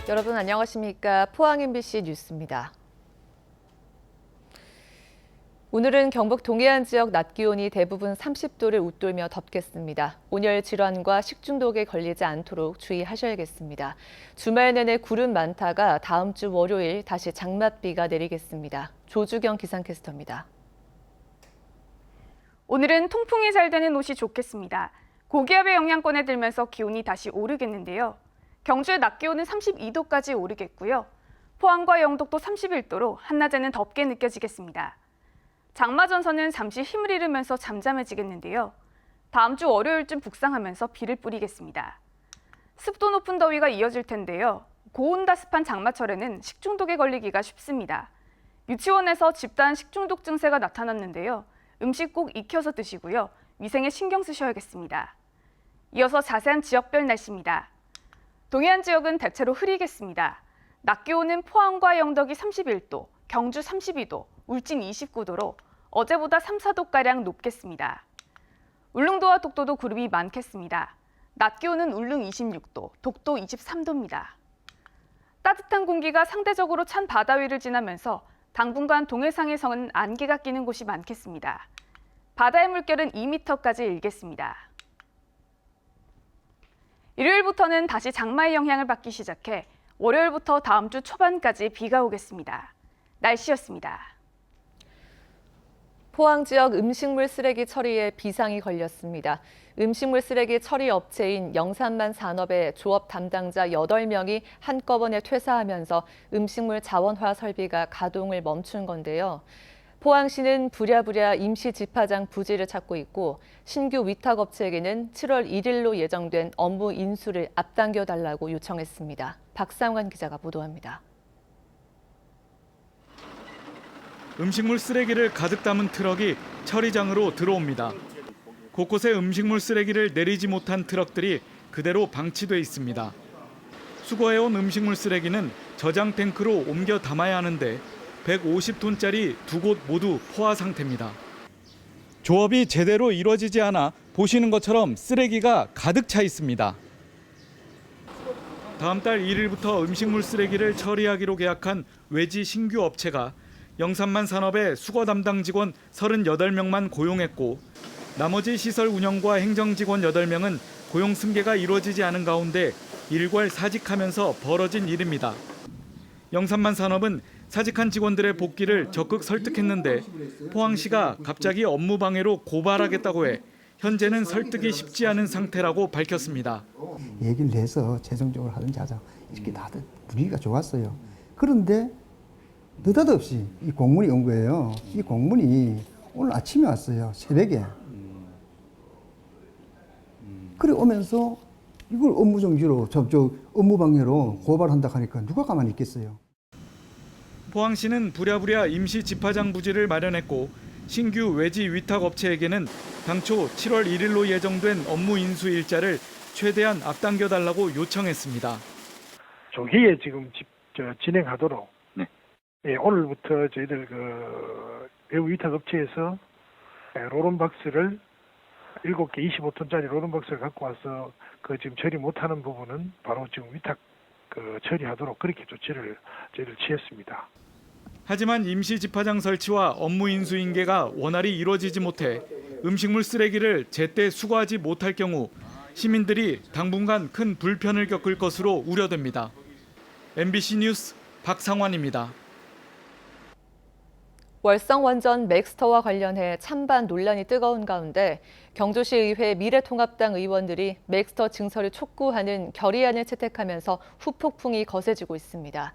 여러분 안녕하십니까? 포항 MBC 뉴스입니다. 오늘은 경북 동해안 지역 낮 기온이 대부분 30도를 웃돌며 덥겠습니다. 온열 질환과 식중독에 걸리지 않도록 주의하셔야겠습니다. 주말 내내 구름 많다가 다음 주 월요일 다시 장맛비가 내리겠습니다. 조주경 기상캐스터입니다. 오늘은 통풍이 잘 되는 옷이 좋겠습니다. 고기압의 영향권에 들면서 기온이 다시 오르겠는데요. 경주의 낮 기온은 32도까지 오르겠고요. 포항과 영덕도 31도로 한낮에는 덥게 느껴지겠습니다. 장마 전선은 잠시 힘을 잃으면서 잠잠해지겠는데요. 다음 주 월요일쯤 북상하면서 비를 뿌리겠습니다. 습도 높은 더위가 이어질 텐데요. 고온다습한 장마철에는 식중독에 걸리기가 쉽습니다. 유치원에서 집단 식중독 증세가 나타났는데요. 음식 꼭 익혀서 드시고요. 위생에 신경 쓰셔야겠습니다. 이어서 자세한 지역별 날씨입니다. 동해안 지역은 대체로 흐리겠습니다. 낮 기온은 포항과 영덕이 31도, 경주 32도, 울진 29도로 어제보다 3, 4도가량 높겠습니다. 울릉도와 독도도 구름이 많겠습니다. 낮 기온은 울릉 26도, 독도 23도입니다. 따뜻한 공기가 상대적으로 찬 바다 위를 지나면서 당분간 동해상에서는 안개가 끼는 곳이 많겠습니다. 바다의 물결은 2m까지 일겠습니다. 일요일부터는 다시 장마의 영향을 받기 시작해 월요일부터 다음 주 초반까지 비가 오겠습니다. 날씨였습니다. 포항 지역 음식물 쓰레기 처리에 비상이 걸렸습니다. 음식물 쓰레기 처리 업체인 영산만 산업의 조업 담당자 8명이 한꺼번에 퇴사하면서 음식물 자원화 설비가 가동을 멈춘 건데요. 포항시는 부랴부랴 임시 집화장 부지를 찾고 있고 신규 위탁업체에게는 7월 1일로 예정된 업무 인수를 앞당겨달라고 요청했습니다. 박상환 기자가 보도합니다. 음식물 쓰레기를 가득 담은 트럭이 처리장으로 들어옵니다. 곳곳에 음식물 쓰레기를 내리지 못한 트럭들이 그대로 방치돼 있습니다. 수거해온 음식물 쓰레기는 저장 탱크로 옮겨 담아야 하는데 150톤짜리 2곳 모두 포화 상태입니다. 조업이 제대로 이루어지지 않아 보시는 것처럼 쓰레기가 가득 차 있습니다. 다음 달 1일부터 음식물 쓰레기를 처리하기로 계약한 외지 신규 업체가 영산만 산업의 수거 담당 직원 38명만 고용했고 나머지 시설 운영과 행정 직원 8명은 고용 승계가 이루어지지 않은 가운데 일괄사직하면서 벌어진 일입니다. 영산만 산업은 사직한 직원들의 복귀를 적극 설득했는데 포항시가 갑자기 업무 방해로 고발하겠다고 해 현재는 설득이 쉽지 않은 상태라고 밝혔습니다. 얘기를 해서 최종적으로 하든지 하자 이렇게 다들 분위기가 좋았어요. 그런데 느닷없이 이 공문이 온 거예요. 이 공문이 오늘 아침에 왔어요. 새벽에. 그래 오면서 이걸 업무 정지로 업무 방해로 고발한다 하니까 누가 가만히 있겠어요. 포항시는 부랴부랴 임시 집화장 부지를 마련했고 신규 외지 위탁 업체에게는 당초 7월 1일로 예정된 업무 인수 일자를 최대한 앞당겨달라고 요청했습니다. 조기에 지금 진행하도록 네. 예, 오늘부터 저희들 외부 위탁 업체에서 롤온박스를 7개 25톤짜리 롤온박스를 갖고 와서 지금 처리 못하는 부분은 바로 지금 위탁 처리하도록 그렇게 조치를 저희들 취했습니다. 하지만 임시 집화장 설치와 업무 인수 인계가 원활히 이루어지지 못해 음식물 쓰레기를 제때 수거하지 못할 경우 시민들이 당분간 큰 불편을 겪을 것으로 우려됩니다. MBC 뉴스 박상환입니다. 월성 원전 맥스터와 관련해 찬반 논란이 뜨거운 가운데 경주시의회 미래통합당 의원들이 맥스터 증설을 촉구하는 결의안을 채택하면서 후폭풍이 거세지고 있습니다.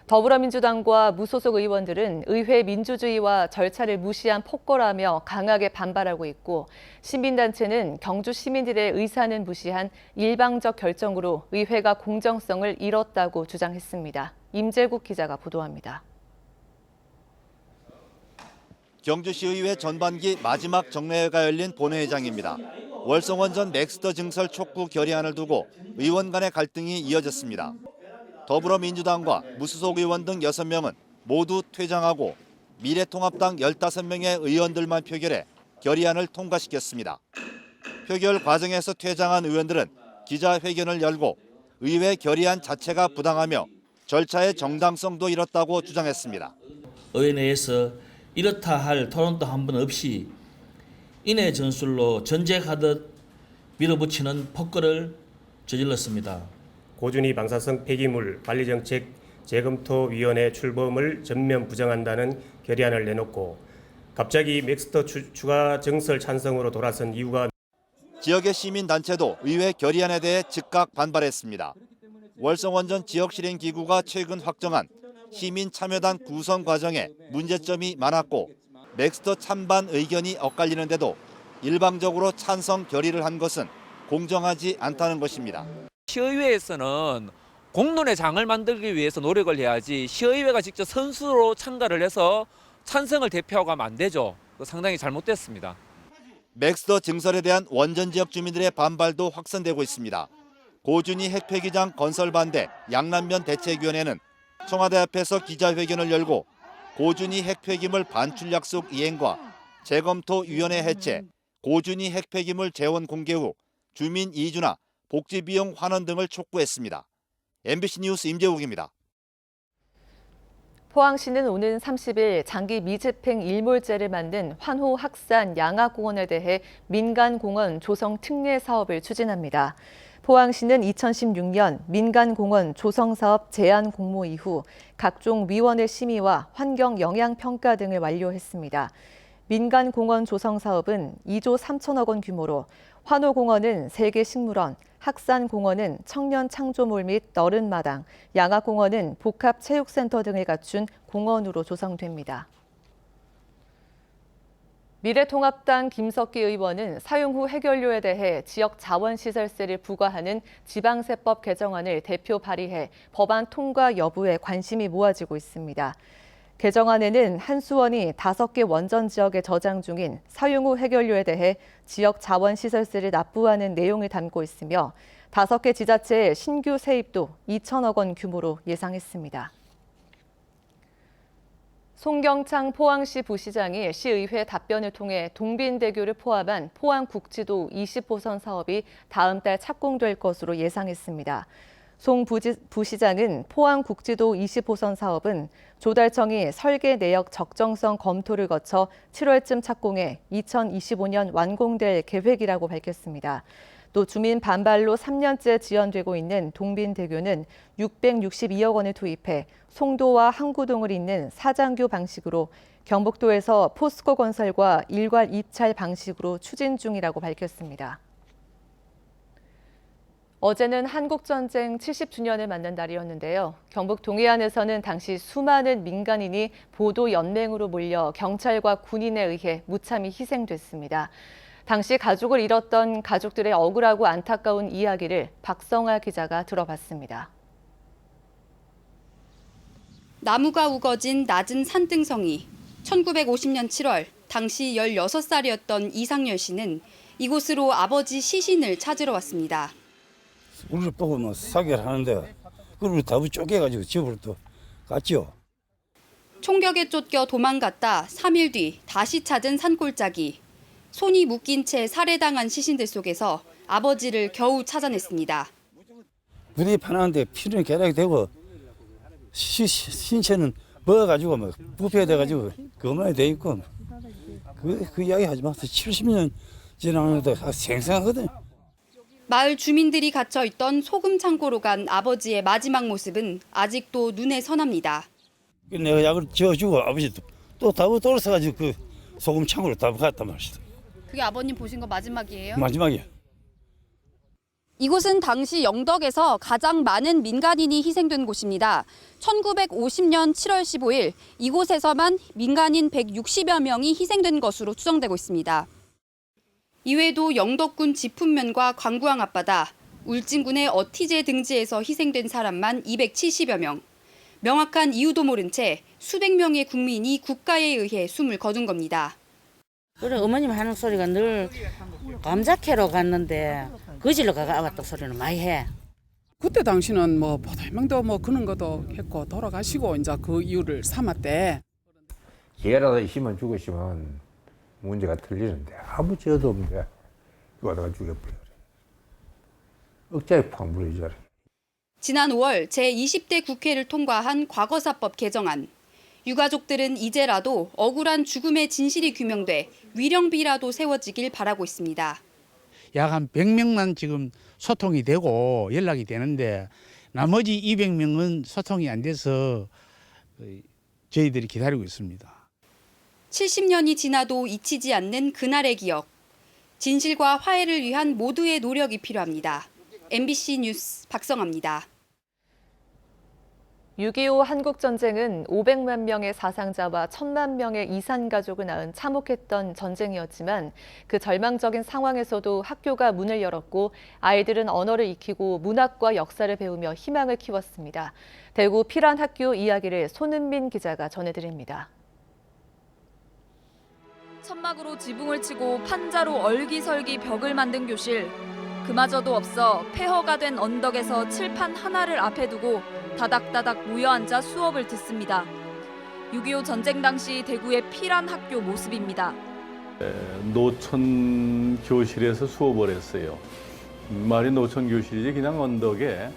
더불어민주당과 무소속 의원들은 의회 민주주의와 절차를 무시한 폭거라며 강하게 반발하고 있고 시민단체는 경주 시민들의 의사는 무시한 일방적 결정으로 의회가 공정성을 잃었다고 주장했습니다. 임재국 기자가 보도합니다. 경주시의회 전반기 마지막 정례회가 열린 본회의장입니다. 월성원전 맥스터 증설 촉구 결의안을 두고 의원 간의 갈등이 이어졌습니다. 더불어민주당과 무소속 의원 등 6명은 모두 퇴장하고 미래통합당 15명의 의원들만 표결해 결의안을 통과시켰습니다. 표결 과정에서 퇴장한 의원들은 기자회견을 열고 의회 결의안 자체가 부당하며 절차의 정당성도 잃었다고 주장했습니다. 의회 내에서 이렇다 할 토론도 한 번 없이 인해 전술로 전쟁하듯 밀어붙이는 폭거를 저질렀습니다. 고준위 방사성 폐기물 관리정책 재검토위원회 출범을 전면 부정한다는 결의안을 내놓고 갑자기 맥스터 추가 증설 찬성으로 돌아선 이유가 지역의 시민단체도 의회 결의안에 대해 즉각 반발했습니다. 월성원전 지역실행기구가 최근 확정한 시민참여단 구성 과정에 문제점이 많았고 맥스터 찬반 의견이 엇갈리는데도 일방적으로 찬성 결의를 한 것은 공정하지 않다는 것입니다. 시의회에서는 공론의 장을 만들기 위해서 노력을 해야지 시의회가 직접 선수로 참가를 해서 찬성을 대표하고 하면 안 되죠. 상당히 잘못됐습니다. 맥스터 증설에 대한 원전 지역 주민들의 반발도 확산되고 있습니다. 고준위 핵폐기장 건설 반대 양남면 대책위원회는 청와대 앞에서 기자회견을 열고 고준위 핵폐기물 반출 약속 이행과 재검토위원회 해체, 고준위 핵폐기물 재원 공개 후 주민 이주나 복지 비용 환원 등을 촉구했습니다. MBC 뉴스 임재욱입니다. 포항시는 오는 30일 장기 미집행 일몰제를 만든 환호 학산 양화공원에 대해 민간공원 조성 특례 사업을 추진합니다. 포항시는 2016년 민간공원 조성사업 제안 공모 이후 각종 위원회 심의와 환경 영향평가 등을 완료했습니다. 민간공원 조성 사업은 2조 3천억 원 규모로 환호공원은 세계식물원, 학산공원은 청년창조몰 및 너른마당, 양화공원은 복합체육센터 등을 갖춘 공원으로 조성됩니다. 미래통합당 김석기 의원은 사용 후 해결료에 대해 지역 자원시설세를 부과하는 지방세법 개정안을 대표 발의해 법안 통과 여부에 관심이 모아지고 있습니다. 개정안에는 한수원이 5개 원전 지역에 저장 중인 사용 후 해결료에 대해 지역 자원시설세를 납부하는 내용을 담고 있으며 5개 지자체의 신규 세입도 2천억 원 규모로 예상했습니다. 송경창 포항시 부시장이 시의회 답변을 통해 동빈대교를 포함한 포항국지도 20호선 사업이 다음 달 착공될 것으로 예상했습니다. 송 부시장은 포항국지도 20호선 사업은 조달청이 설계 내역 적정성 검토를 거쳐 7월쯤 착공해 2025년 완공될 계획이라고 밝혔습니다. 또 주민 반발로 3년째 지연되고 있는 동빈대교는 662억 원을 투입해 송도와 항구동을 잇는 사장교 방식으로 경북도에서 포스코 건설과 일괄 입찰 방식으로 추진 중이라고 밝혔습니다. 어제는 한국전쟁 70주년을 맞는 날이었는데요. 경북 동해안에서는 당시 수많은 민간인이 보도연맹으로 몰려 경찰과 군인에 의해 무참히 희생됐습니다. 당시 가족을 잃었던 가족들의 억울하고 안타까운 이야기를 박성아 기자가 들어봤습니다. 나무가 우거진 낮은 산등성이 1950년 7월 당시 16살이었던 이상열 씨는 이곳으로 아버지 시신을 찾으러 왔습니다. 우리를 보고 뭐 사기를 하는데 그걸 다부 쪼개가지고 집으로 또 갔죠. 총격에 쫓겨 도망갔다 3일 뒤 다시 찾은 산골짜기. 손이 묶인 채 살해당한 시신들 속에서 아버지를 겨우 찾아냈습니다. 무대에 파놨는데 피는 계략이 되고 신체는 먹어가지고 막 부패돼가지고 그만이 돼 있고 그 이야기 하지 마세요. 70년 지나는데 생생하거든. 마을 주민들이 갇혀 있던 소금 창고로 간 아버지의 마지막 모습은 아직도 눈에 선합니다. 내가 약을 지어주고 아버지 또 다부 돌아서가지고 그 소금 창고로 다부 갔단 말이야. 그게 아버님 보신 거 마지막이에요? 마지막이야. 이곳은 당시 영덕에서 가장 많은 민간인이 희생된 곳입니다. 1950년 7월 15일 이곳에서만 민간인 160여 명이 희생된 것으로 추정되고 있습니다. 이외에도 영덕군 지품면과 광구항 앞바다, 울진군의 어티제 등지에서 희생된 사람만 270여 명. 명확한 이유도 모른 채 수백 명의 국민이 국가에 의해 숨을 거둔 겁니다. 그래 어머님 하는 소리가 늘 감자 캐러 갔는데 거질러 가갔다 소리는 많이 해. 그때 당시는 뭐 보도명도 뭐 그런 것도 했고 돌아가시고 이제 그 이유를 삼았대. 개라도 있으면 죽으시면 문제가 틀리는데 아무 죄도 없는데 그거다가 죽여버려. 억자에 팍 물어주잖아. 지난 5월 제20대 국회를 통과한 과거사법 개정안. 유가족들은 이제라도 억울한 죽음의 진실이 규명돼 위령비라도 세워지길 바라고 있습니다. 약 한 100명만 지금 소통이 되고 연락이 되는데 나머지 200명은 소통이 안 돼서 저희들이 기다리고 있습니다. 70년이 지나도 잊히지 않는 그날의 기억. 진실과 화해를 위한 모두의 노력이 필요합니다. MBC 뉴스 박성아입니다. 6.25 한국전쟁은 500만 명의 사상자와 1000만 명의 이산 가족을 낳은 참혹했던 전쟁이었지만 그 절망적인 상황에서도 학교가 문을 열었고 아이들은 언어를 익히고 문학과 역사를 배우며 희망을 키웠습니다. 대구 피란학교 이야기를 손은민 기자가 전해드립니다. 천막으로 지붕을 치고 판자로 얼기설기 벽을 만든 교실. 그마저도 없어 폐허가 된 언덕에서 칠판 하나를 앞에 두고 다닥다닥 모여 앉아 수업을 듣습니다. 6.25 전쟁 당시 대구의 피란학교 모습입니다. 노천 교실에서 수업을 했어요. 말이 노천 교실이지 그냥 언덕에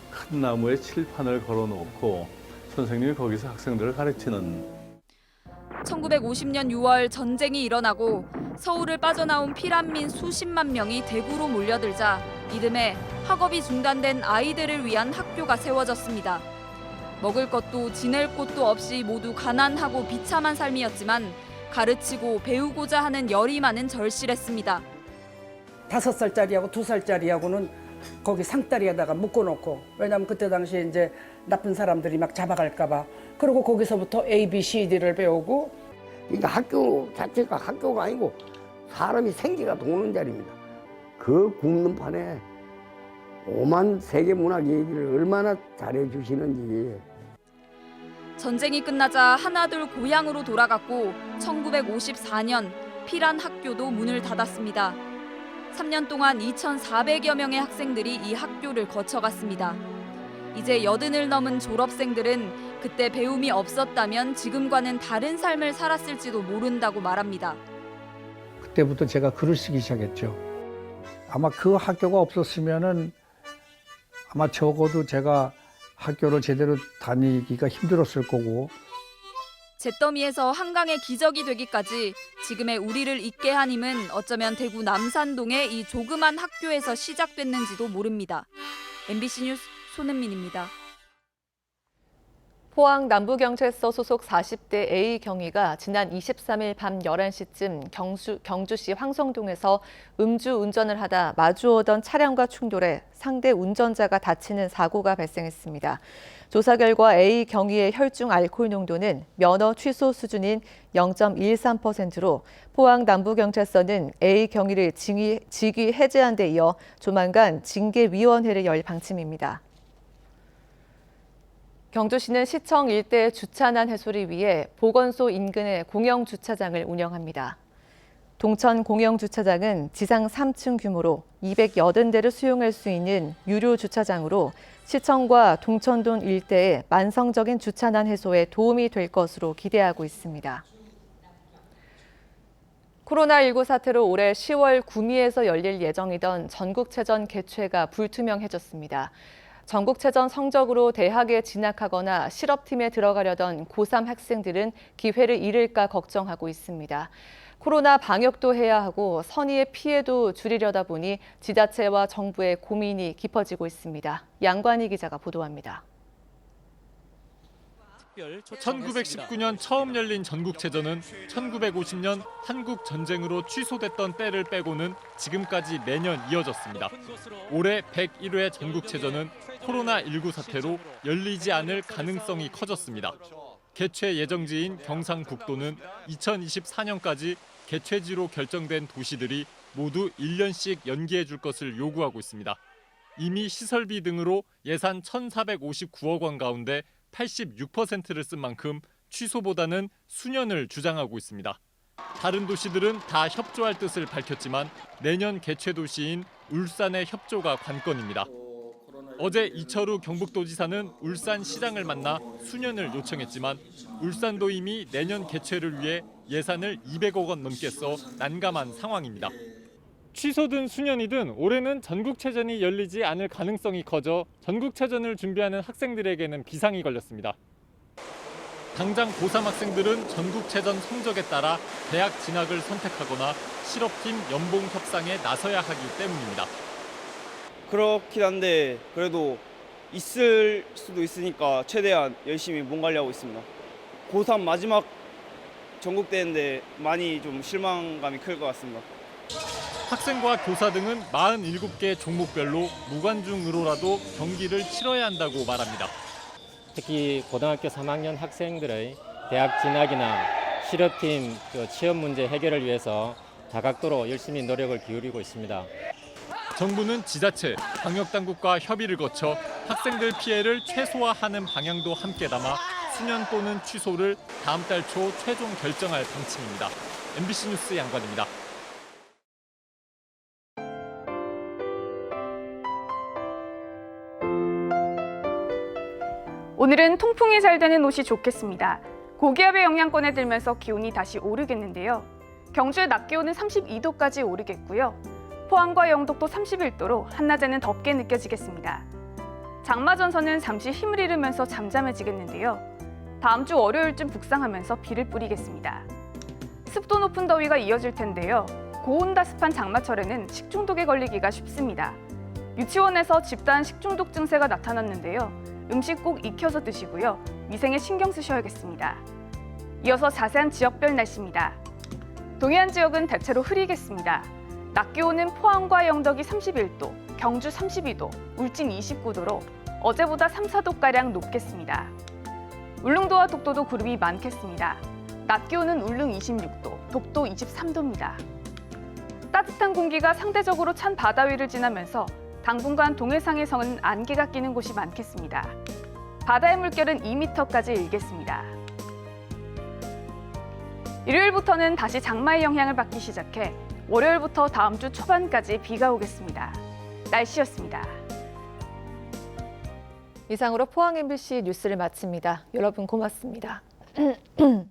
큰 나무에 칠판을 걸어놓고 선생님이 거기서 학생들을 가르치는. 1950년 6월 전쟁이 일어나고 서울을 빠져나온 피란민 수십만 명이 대구로 몰려들자 이듬해 학업이 중단된 아이들을 위한 학교가 세워졌습니다. 먹을 것도 지낼 곳도 없이 모두 가난하고 비참한 삶이었지만 가르치고 배우고자 하는 열이 많은 절실했습니다. 5살짜리하고 2살짜리하고는 거기 상다리에다가 묶어놓고, 왜냐하면 그때 당시에 이제 나쁜 사람들이 막 잡아갈까 봐. 그리고 거기서부터 A, B, C, D를 배우고. 그러니까 학교 자체가 학교가 아니고 사람이 생기가 도는 자리입니다. 그 국문판에 오만 세계 문학 얘기를 얼마나 잘해주시는지. 전쟁이 끝나자 하나둘 고향으로 돌아갔고 1954년 피란 학교도 문을 닫았습니다. 3년 동안 2,400여 명의 학생들이 이 학교를 거쳐갔습니다. 이제 80을 넘은 졸업생들은 그때 배움이 없었다면 지금과는 다른 삶을 살았을지도 모른다고 말합니다. 그때부터 제가 글을 쓰기 시작했죠. 아마 그 학교가 없었으면은 아마 적어도 제가 학교를 제대로 다니기가 힘들었을 거고. 잿더미에서 한강의 기적이 되기까지 지금의 우리를 있게 한 힘은 어쩌면 대구 남산동의 이 조그만 학교에서 시작됐는지도 모릅니다. MBC 뉴스 손은민입니다. 포항 남부경찰서 소속 40대 A 경위가 지난 23일 밤 11시쯤 경주시 황성동에서 음주 운전을 하다 마주오던 차량과 충돌해 상대 운전자가 다치는 사고가 발생했습니다. 조사 결과 A 경위의 혈중 알코올 농도는 면허 취소 수준인 0.13%로 포항 남부경찰서는 A 경위를 직위 해제한 데 이어 조만간 징계위원회를 열 방침입니다. 경주시는 시청 일대 주차난 해소를 위해 보건소 인근의 공영주차장을 운영합니다. 동천 공영주차장은 지상 3층 규모로 280대를 수용할 수 있는 유료 주차장으로 시청과 동천동 일대의 만성적인 주차난 해소에 도움이 될 것으로 기대하고 있습니다. 코로나19 사태로 올해 10월 구미에서 열릴 예정이던 전국체전 개최가 불투명해졌습니다. 전국체전 성적으로 대학에 진학하거나 실업팀에 들어가려던 고3 학생들은 기회를 잃을까 걱정하고 있습니다. 코로나 방역도 해야 하고 선의의 피해도 줄이려다 보니 지자체와 정부의 고민이 깊어지고 있습니다. 양관희 기자가 보도합니다. 1919년 처음 열린 전국체전은 1950년 한국전쟁으로 취소됐던 때를 빼고는 지금까지 매년 이어졌습니다. 올해 101회 전국체전은 코로나19 사태로 열리지 않을 가능성이 커졌습니다. 개최 예정지인 경상북도는 2024년까지 개최지로 결정된 도시들이 모두 1년씩 연기해 줄 것을 요구하고 있습니다. 이미 시설비 등으로 예산 1,459억 원 가운데 86%를 쓴 만큼 취소보다는 수년을 주장하고 있습니다. 다른 도시들은 다 협조할 뜻을 밝혔지만 내년 개최 도시인 울산의 협조가 관건입니다. 어제 이철우 경북도지사는 울산시장을 만나 수년을 요청했지만 울산도 이미 내년 개최를 위해 예산을 200억 원 넘게 써 난감한 상황입니다. 취소든 수년이든 올해는 전국체전이 열리지 않을 가능성이 커져 전국체전을 준비하는 학생들에게는 비상이 걸렸습니다. 당장 고3 학생들은 전국체전 성적에 따라 대학 진학을 선택하거나 실업팀 연봉 협상에 나서야 하기 때문입니다. 그렇긴 한데 그래도 있을 수도 있으니까 최대한 열심히 몸 관리하고 있습니다. 고3 마지막 전국대회인데 많이 좀 실망감이 클 것 같습니다. 학생과 교사 등은 47개 종목별로 무관중으로라도 경기를 치러야 한다고 말합니다. 특히 고등학교 3학년 학생들의 대학 진학이나 실업팀 취업 문제 해결을 위해서 다각도로 열심히 노력을 기울이고 있습니다. 정부는 지자체, 방역당국과 협의를 거쳐 학생들 피해를 최소화하는 방향도 함께 담아 수년 또는 취소를 다음 달 초 최종 결정할 방침입니다. MBC 뉴스 양관입니다. 오늘은 통풍이 잘 되는 옷이 좋겠습니다. 고기압의 영향권에 들면서 기온이 다시 오르겠는데요. 경주의 낮 기온은 32도까지 오르겠고요. 포항과 영덕도 31도로 한낮에는 덥게 느껴지겠습니다. 장마 전선은 잠시 힘을 잃으면서 잠잠해지겠는데요. 다음 주 월요일쯤 북상하면서 비를 뿌리겠습니다. 습도 높은 더위가 이어질 텐데요. 고온다습한 장마철에는 식중독에 걸리기가 쉽습니다. 유치원에서 집단 식중독 증세가 나타났는데요. 음식 꼭 익혀서 드시고요. 위생에 신경 쓰셔야겠습니다. 이어서 자세한 지역별 날씨입니다. 동해안 지역은 대체로 흐리겠습니다. 낮 기온은 포항과 영덕이 31도, 경주 32도, 울진 29도로 어제보다 3, 4도가량 높겠습니다. 울릉도와 독도도 구름이 많겠습니다. 낮 기온은 울릉 26도, 독도 23도입니다. 따뜻한 공기가 상대적으로 찬 바다 위를 지나면서 당분간 동해상에서는 안개가 끼는 곳이 많겠습니다. 바다의 물결은 2m까지 일겠습니다. 일요일부터는 다시 장마의 영향을 받기 시작해 월요일부터 다음 주 초반까지 비가 오겠습니다. 날씨였습니다. 이상으로 포항 MBC 뉴스를 마칩니다. 여러분 고맙습니다.